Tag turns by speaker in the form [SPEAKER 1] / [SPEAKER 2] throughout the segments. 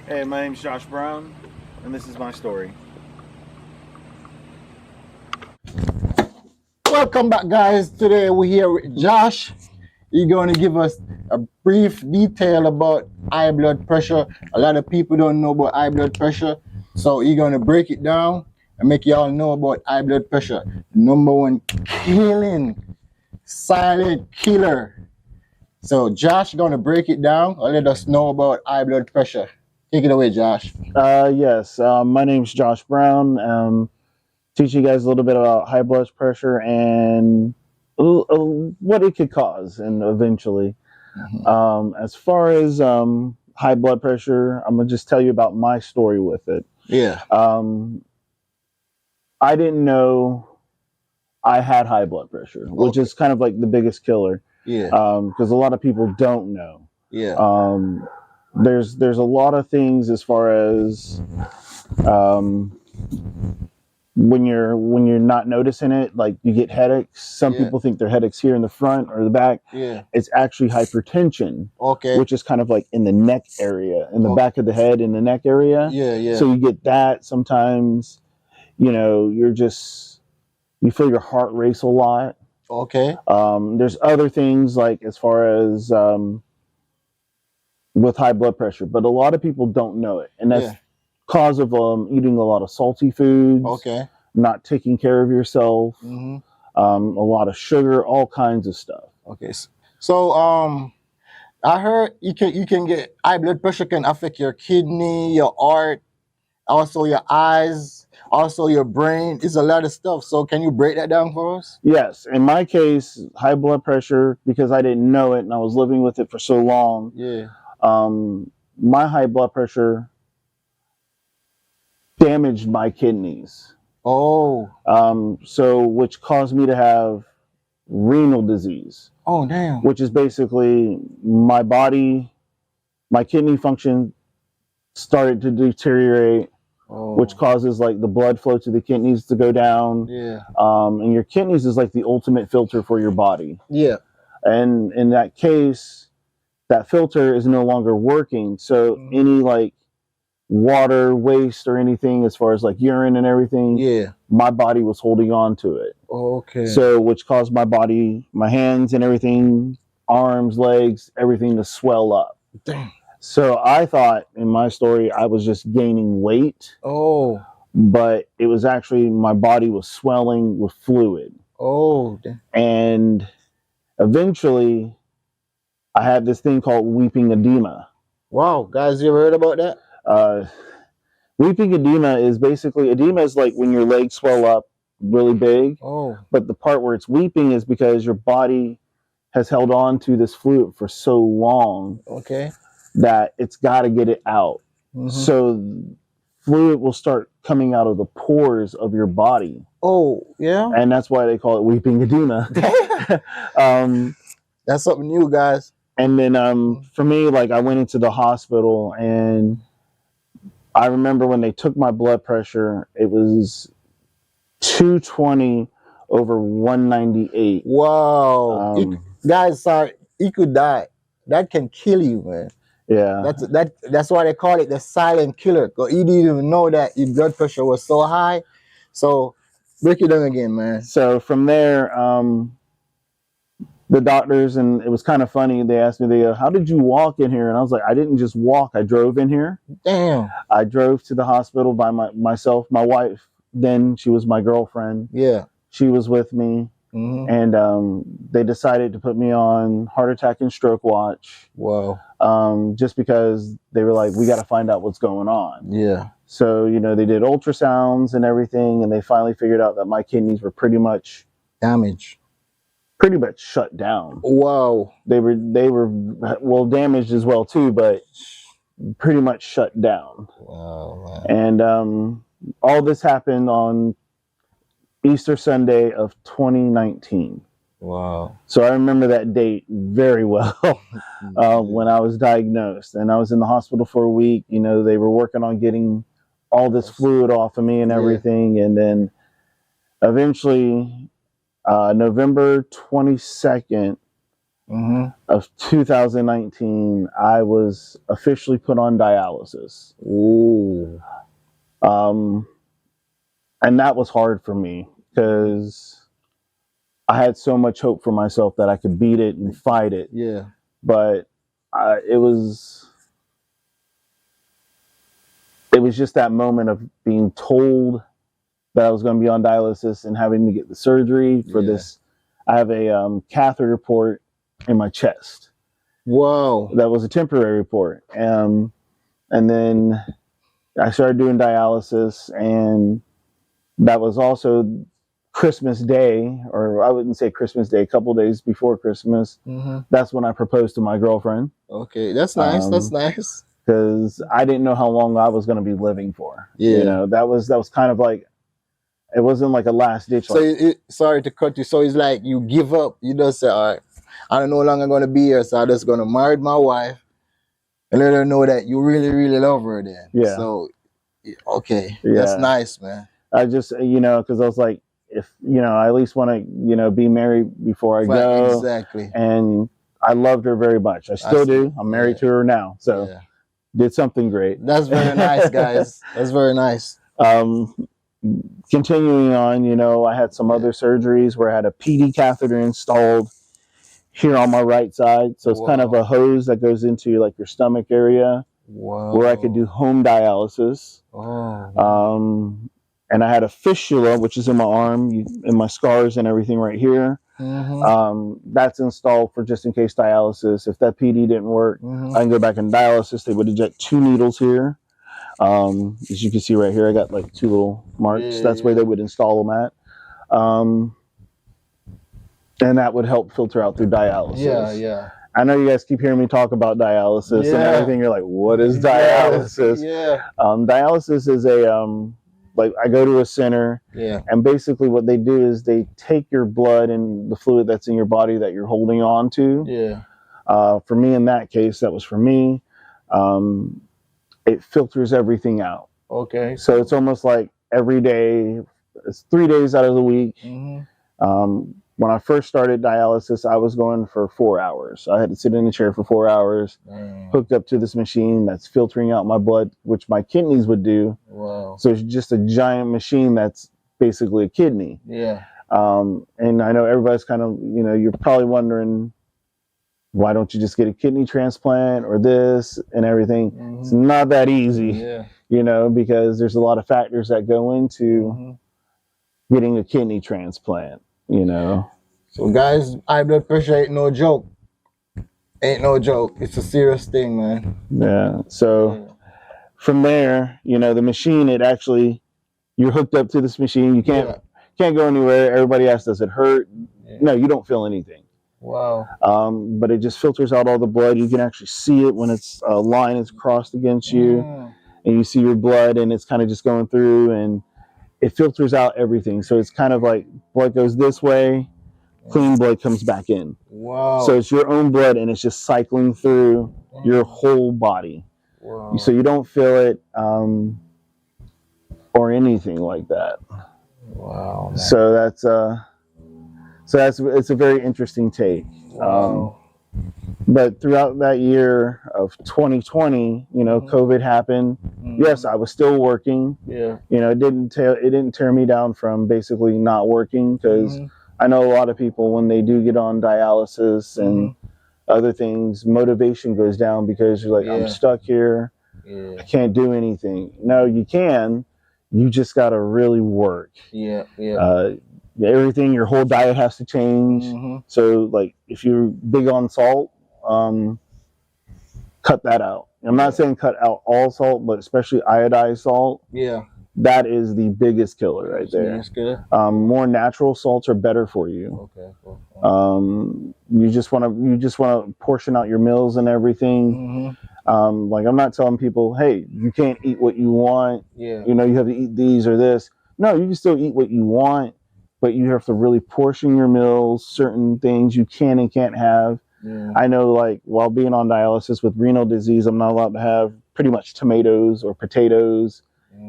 [SPEAKER 1] Hey, my name's Josh Brown, and this is my story.
[SPEAKER 2] Welcome back, guys. Today we're here with Josh. He's going to give us a brief detail about high blood pressure. A lot of people don't know about high blood pressure, so he's going to break it down and make y'all know about high blood pressure. Number one killing, silent killer. So Josh going to break it down and let us know about high blood pressure. Take it away, Josh.
[SPEAKER 3] Yes, my name's Josh Brown. Teach you guys a little bit about high blood pressure and what it could cause, and eventually. As far as high blood pressure, I'm gonna just tell you about my story with it.
[SPEAKER 2] Yeah.
[SPEAKER 3] I didn't know I had high blood pressure, which is kind of like the biggest killer.
[SPEAKER 2] Yeah.
[SPEAKER 3] Because a lot of people don't know.
[SPEAKER 2] Yeah.
[SPEAKER 3] There's a lot of things as far as when you're not noticing it, like you get headaches. Some people think they're headaches here in the front or the back.
[SPEAKER 2] Yeah.
[SPEAKER 3] It's actually hypertension.
[SPEAKER 2] Okay.
[SPEAKER 3] Which is kind of like in the neck area, in the back of the head, in the neck area.
[SPEAKER 2] Yeah, yeah.
[SPEAKER 3] So you get that. Sometimes, you feel your heart race a lot.
[SPEAKER 2] Okay.
[SPEAKER 3] There's other things like as far as with high blood pressure, but a lot of people don't know it, and that's cause of eating a lot of salty foods.
[SPEAKER 2] Okay.
[SPEAKER 3] Not taking care of yourself.
[SPEAKER 2] Mm-hmm.
[SPEAKER 3] A lot of sugar, all kinds of stuff.
[SPEAKER 2] Okay. So I heard you can get high blood pressure can affect your kidney, your heart, also your eyes, also your brain. It's a lot of stuff. So can you break that down for us?
[SPEAKER 3] Yes. In my case, high blood pressure, because I didn't know it and I was living with it for so long.
[SPEAKER 2] Yeah.
[SPEAKER 3] My high blood pressure damaged my kidneys.
[SPEAKER 2] Oh.
[SPEAKER 3] So which caused me to have renal disease.
[SPEAKER 2] Oh, damn.
[SPEAKER 3] Which is basically my kidney function started to deteriorate, which causes like the blood flow to the kidneys to go down.
[SPEAKER 2] Yeah.
[SPEAKER 3] And your kidneys is like the ultimate filter for your body.
[SPEAKER 2] Yeah.
[SPEAKER 3] And in that case, that filter is no longer working. So any like water waste or anything as far as like urine and everything, my body was holding on to it.
[SPEAKER 2] Okay.
[SPEAKER 3] So which caused my body, my hands and everything, arms, legs, everything to swell up.
[SPEAKER 2] Damn.
[SPEAKER 3] So I thought in my story I was just gaining weight.
[SPEAKER 2] Oh.
[SPEAKER 3] But it was actually my body was swelling with fluid.
[SPEAKER 2] Oh. Damn.
[SPEAKER 3] And eventually I had this thing called weeping edema.
[SPEAKER 2] Wow, guys, you ever heard about that?
[SPEAKER 3] Weeping edema is like when your legs swell up really big.
[SPEAKER 2] Oh.
[SPEAKER 3] But the part where it's weeping is because your body has held on to this fluid for so long.
[SPEAKER 2] Okay.
[SPEAKER 3] That it's got to get it out.
[SPEAKER 2] Mm-hmm.
[SPEAKER 3] So fluid will start coming out of the pores of your body.
[SPEAKER 2] Oh, yeah.
[SPEAKER 3] And that's why they call it weeping edema.
[SPEAKER 2] That's something new, guys.
[SPEAKER 3] And then for me, like I went into the hospital and I remember when they took my blood pressure, it was 220 over 198.
[SPEAKER 2] Wow. Guys, sorry, you could die. That can kill you, man.
[SPEAKER 3] Yeah.
[SPEAKER 2] That's why they call it the silent killer. Because you didn't even know that your blood pressure was so high. So break it down again, man.
[SPEAKER 3] So from there, the doctors, and it was kind of funny, they asked me, they go, how did you walk in here? And I was like, I didn't just walk, I drove in here.
[SPEAKER 2] Damn.
[SPEAKER 3] I drove to the hospital by myself. My wife, then she was my girlfriend.
[SPEAKER 2] Yeah.
[SPEAKER 3] She was with me.
[SPEAKER 2] Mm-hmm.
[SPEAKER 3] And they decided to put me on heart attack and stroke watch.
[SPEAKER 2] Wow.
[SPEAKER 3] Just because they were like, we got to find out what's going on.
[SPEAKER 2] Yeah.
[SPEAKER 3] So, they did ultrasounds and everything, and they finally figured out that my kidneys were pretty much
[SPEAKER 2] damaged.
[SPEAKER 3] Pretty much shut down.
[SPEAKER 2] Wow.
[SPEAKER 3] They were well damaged as well too, but pretty much shut down.
[SPEAKER 2] Wow.
[SPEAKER 3] Man. And all this happened on Easter Sunday of 2019.
[SPEAKER 2] Wow.
[SPEAKER 3] So I remember that date very well when I was diagnosed, and I was in the hospital for a week. They were working on getting all this fluid off of me and everything, and then eventually November 22nd, of 2019, I was officially put on dialysis.
[SPEAKER 2] Ooh.
[SPEAKER 3] And that was hard for me because I had so much hope for myself that I could beat it and fight it.
[SPEAKER 2] Yeah.
[SPEAKER 3] But it was just that moment of being told that I was going to be on dialysis and having to get the surgery for this. I have a catheter port in my chest.
[SPEAKER 2] Wow.
[SPEAKER 3] That was a temporary port. And then I started doing dialysis, and that was also Christmas Day, or I wouldn't say Christmas Day, a couple days before Christmas. That's when I proposed to my girlfriend.
[SPEAKER 2] Okay, that's nice. That's nice.
[SPEAKER 3] Because I didn't know how long I was going to be living for.
[SPEAKER 2] Yeah.
[SPEAKER 3] You know, that was kind of like, it wasn't like a last ditch.
[SPEAKER 2] So sorry to cut you. So it's like you give up. You just say, all right, I'm no longer going to be here, so I'm just going to marry my wife and let her know that you really, really love her then.
[SPEAKER 3] Yeah.
[SPEAKER 2] So, okay.
[SPEAKER 3] Yeah.
[SPEAKER 2] That's nice, man.
[SPEAKER 3] I just, because I was like, if, I at least want to, be married before I go.
[SPEAKER 2] Exactly.
[SPEAKER 3] And I loved her very much. I still do. I'm married to her now. So did something great.
[SPEAKER 2] That's very nice, guys. That's very nice.
[SPEAKER 3] Continuing on, I had some other surgeries where I had a PD catheter installed here on my right side. So it's kind of a hose that goes into like your stomach area where I could do home dialysis. And I had a fistula, which is in my arm, in my scars and everything right here. That's installed for just in case dialysis. If that PD didn't work, I can go back in dialysis. They would inject 2 needles here. As you can see right here, I got like 2 little marks. That's where they would install them at. And that would help filter out through dialysis.
[SPEAKER 2] Yeah.
[SPEAKER 3] I know you guys keep hearing me talk about dialysis and everything. You're like, what is dialysis? Dialysis is like I go to a center, and basically what they do is they take your blood and the fluid that's in your body that you're holding on to. For me, in that case, that was for me. It filters everything out.
[SPEAKER 2] Okay.
[SPEAKER 3] So it's almost like every day, it's 3 days out of the week. When I first started dialysis, I was going for 4 hours. I had to sit in a chair for 4 hours, hooked up to this machine that's filtering out my blood, which my kidneys would do.
[SPEAKER 2] Wow.
[SPEAKER 3] So it's just a giant machine that's basically a kidney. And I know everybody's kind of, you're probably wondering, why don't you just get a kidney transplant or this and everything? It's not that easy, because there's a lot of factors that go into getting a kidney transplant.
[SPEAKER 2] So guys, high blood pressure ain't no joke. It's a serious thing, man.
[SPEAKER 3] Yeah. So from there, the machine, it actually, you're hooked up to this machine. You can't go anywhere. Everybody asks, does it hurt? No, you don't feel anything.
[SPEAKER 2] Wow.
[SPEAKER 3] But it just filters out all the blood. You can actually see it when it's a line is crossed against you, and you see your blood, and it's kind of just going through, and it filters out everything. So it's kind of like blood goes this way, clean blood comes back in.
[SPEAKER 2] Wow.
[SPEAKER 3] So it's your own blood, and it's just cycling through your whole body.
[SPEAKER 2] Wow.
[SPEAKER 3] So you don't feel it or anything like that.
[SPEAKER 2] Wow. Man.
[SPEAKER 3] So it's a very interesting take.
[SPEAKER 2] Wow.
[SPEAKER 3] But throughout that year of 2020, COVID happened. Yes, I was still working. It didn't tear me down from basically not working, because I know a lot of people, when they do get on dialysis and other things, motivation goes down because you're like, I'm stuck here. I can't do anything. No, you can. You just got to really work. Everything, your whole diet has to change. So like if you're big on salt, cut that out. I'm not saying cut out all salt, but especially iodized salt. That is the biggest killer right there. More natural salts are better for you.
[SPEAKER 2] Okay, cool.
[SPEAKER 3] You just want to portion out your meals and everything. Like I'm not telling people, hey, you can't eat what you want. You have to eat these or this. No, you can still eat what you want, but you have to really portion your meals. Certain things you can and can't have. I know, like, while being on dialysis with renal disease, I'm not allowed to have pretty much tomatoes or potatoes,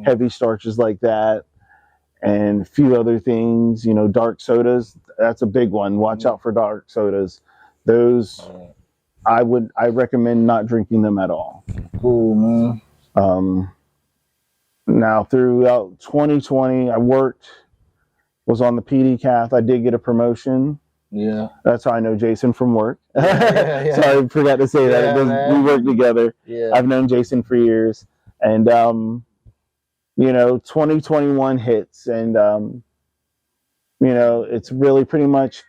[SPEAKER 3] heavy starches like that, and a few other things. Dark sodas, that's a big one. Watch out for dark sodas. Those I recommend not drinking them at all.
[SPEAKER 2] Cool, man.
[SPEAKER 3] Now throughout 2020, I was on the PD cath. I did get a promotion.
[SPEAKER 2] Yeah.
[SPEAKER 3] That's how I know Jason from work.
[SPEAKER 2] Yeah.
[SPEAKER 3] So I forgot to say that.
[SPEAKER 2] Yeah,
[SPEAKER 3] We work together.
[SPEAKER 2] Yeah.
[SPEAKER 3] I've known Jason for years. And, 2021 hits. And, it's really pretty much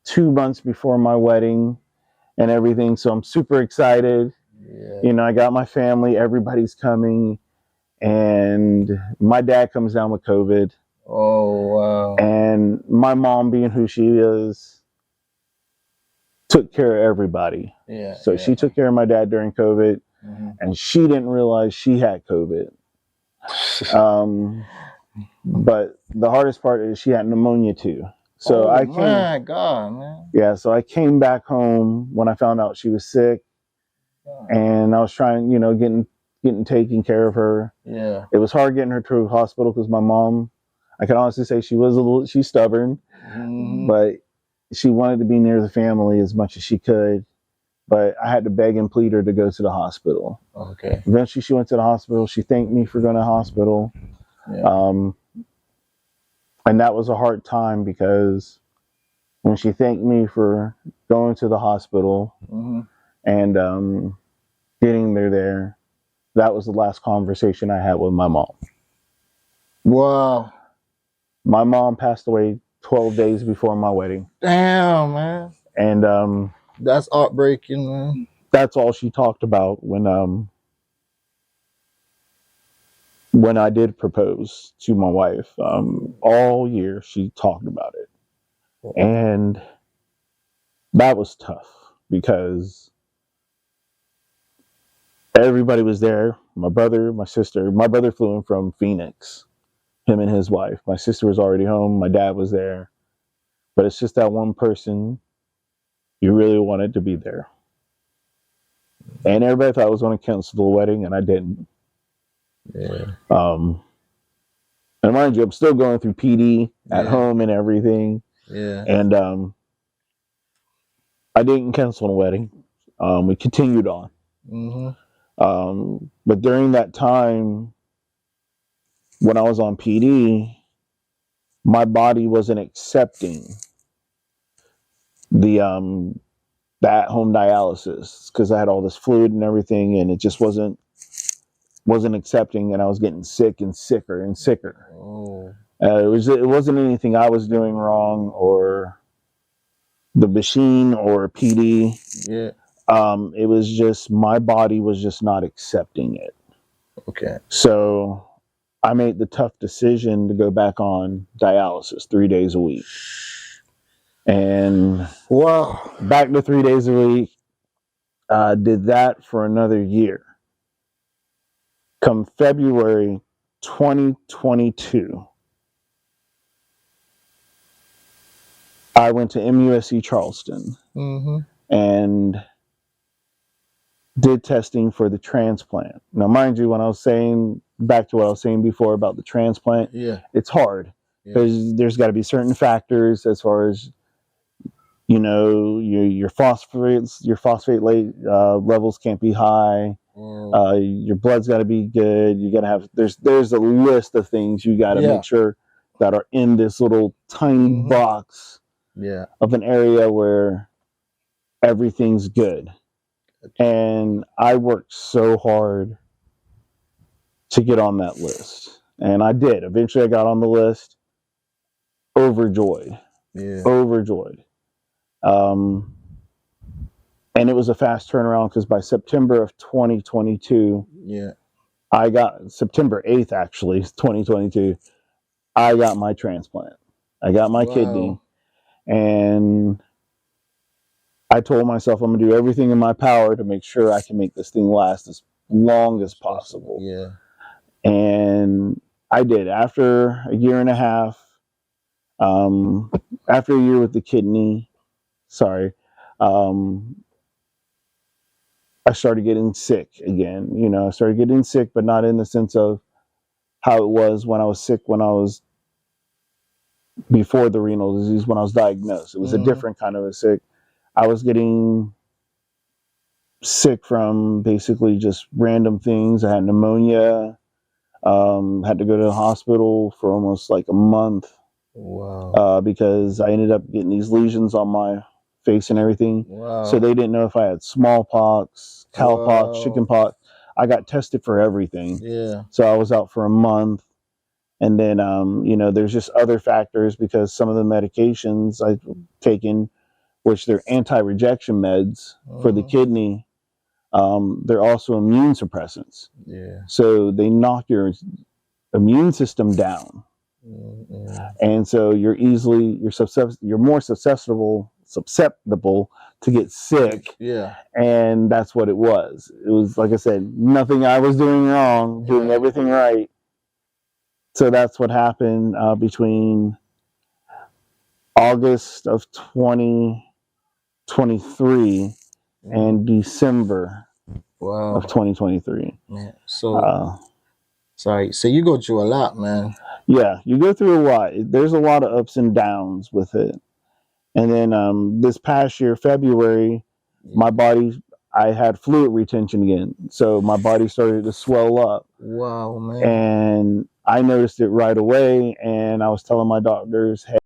[SPEAKER 3] 2 months before my wedding and everything. So I'm super excited.
[SPEAKER 2] Yeah.
[SPEAKER 3] I got my family. Everybody's coming. And my dad comes down with COVID.
[SPEAKER 2] Oh, wow.
[SPEAKER 3] And my mom, being who she is, took care of everybody.
[SPEAKER 2] Yeah.
[SPEAKER 3] So she took care of my dad during COVID, and she didn't realize she had COVID. But the hardest part is she had pneumonia too. So
[SPEAKER 2] my God, man.
[SPEAKER 3] Yeah, so I came back home when I found out she was sick, and I was trying, getting taking care of her.
[SPEAKER 2] Yeah.
[SPEAKER 3] It was hard getting her to the hospital because my mom, I can honestly say she's stubborn, but she wanted to be near the family as much as she could. But I had to beg and plead her to go to the hospital.
[SPEAKER 2] Okay.
[SPEAKER 3] Eventually she went to the hospital. She thanked me for going to the hospital.
[SPEAKER 2] Yeah.
[SPEAKER 3] And that was a hard time because when she thanked me for going to the hospital and getting there, that was the last conversation I had with my mom.
[SPEAKER 2] Wow.
[SPEAKER 3] My mom passed away 12 days before my wedding.
[SPEAKER 2] Damn, man.
[SPEAKER 3] And
[SPEAKER 2] that's heartbreaking, man.
[SPEAKER 3] That's all she talked about when I did propose to my wife. All year she talked about it. And that was tough because everybody was there. My brother, my sister. My brother flew in from Phoenix, him and his wife. My sister was already home. My dad was there. But it's just that one person you really wanted to be there. And everybody thought I was going to cancel the wedding, and I didn't.
[SPEAKER 2] Yeah.
[SPEAKER 3] And mind you, I'm still going through PD at home and everything.
[SPEAKER 2] Yeah.
[SPEAKER 3] And I didn't cancel the wedding. We continued on. But during that time, when I was on PD, my body wasn't accepting the at-home dialysis because I had all this fluid and everything, and it just wasn't accepting, and I was getting sick and sicker and sicker. It wasn't anything I was doing wrong or the machine or PD.
[SPEAKER 2] Yeah.
[SPEAKER 3] It was just my body was just not accepting it.
[SPEAKER 2] Okay.
[SPEAKER 3] So I made the tough decision to go back on dialysis 3 days a week. And
[SPEAKER 2] wow,
[SPEAKER 3] back to 3 days a week. Did that for another year. Come February 2022, I went to MUSC Charleston and did testing for the transplant. Now, mind you, when I was saying, back to what I was saying before about the transplant, it's hard because there's got to be certain factors as far as, your phosphate levels can't be high. Your blood's got to be good. You got to have, there's a list of things you got to make sure that are in this little tiny box of an area where everything's good. And I worked so hard to get on that list. And I did. Eventually I got on the list. Overjoyed. Overjoyed. And it was a fast turnaround because by September of 2022, I got September 8th, actually, 2022, I got my transplant. I got my kidney. And I told myself I'm going to do everything in my power to make sure I can make this thing last as long as possible. And I did. After a year and a half, after a year with the kidney, I started getting sick again. I started getting sick, but not in the sense of how it was when I was sick when I was before the renal disease, when I was diagnosed. It was a different kind of a sick. I was getting sick from basically just random things. I had pneumonia. Had to go to the hospital for almost like a month.
[SPEAKER 2] Wow.
[SPEAKER 3] Because I ended up getting these lesions on my face and everything.
[SPEAKER 2] Wow.
[SPEAKER 3] So they didn't know if I had smallpox, cowpox,
[SPEAKER 2] Wow.
[SPEAKER 3] chickenpox. I got tested for everything.
[SPEAKER 2] Yeah.
[SPEAKER 3] So I was out for a month. And then, there's just other factors because some of the medications I've taken, which they're anti-rejection meds for the kidney, they're also immune suppressants.
[SPEAKER 2] Yeah.
[SPEAKER 3] So they knock your immune system down. And so you're more susceptible to get sick.
[SPEAKER 2] Yeah.
[SPEAKER 3] And that's what it was. It was, like I said, nothing I was doing wrong, doing everything right. So that's what happened between August of 2023 and December of 2023.
[SPEAKER 2] Man. So sorry. So you go through a lot, man.
[SPEAKER 3] Yeah, you go through a lot. There's a lot of ups and downs with it. And then this past year, February, my body, I had fluid retention again. So my body started to swell up.
[SPEAKER 2] Wow, man.
[SPEAKER 3] And I noticed it right away. And I was telling my doctors, hey,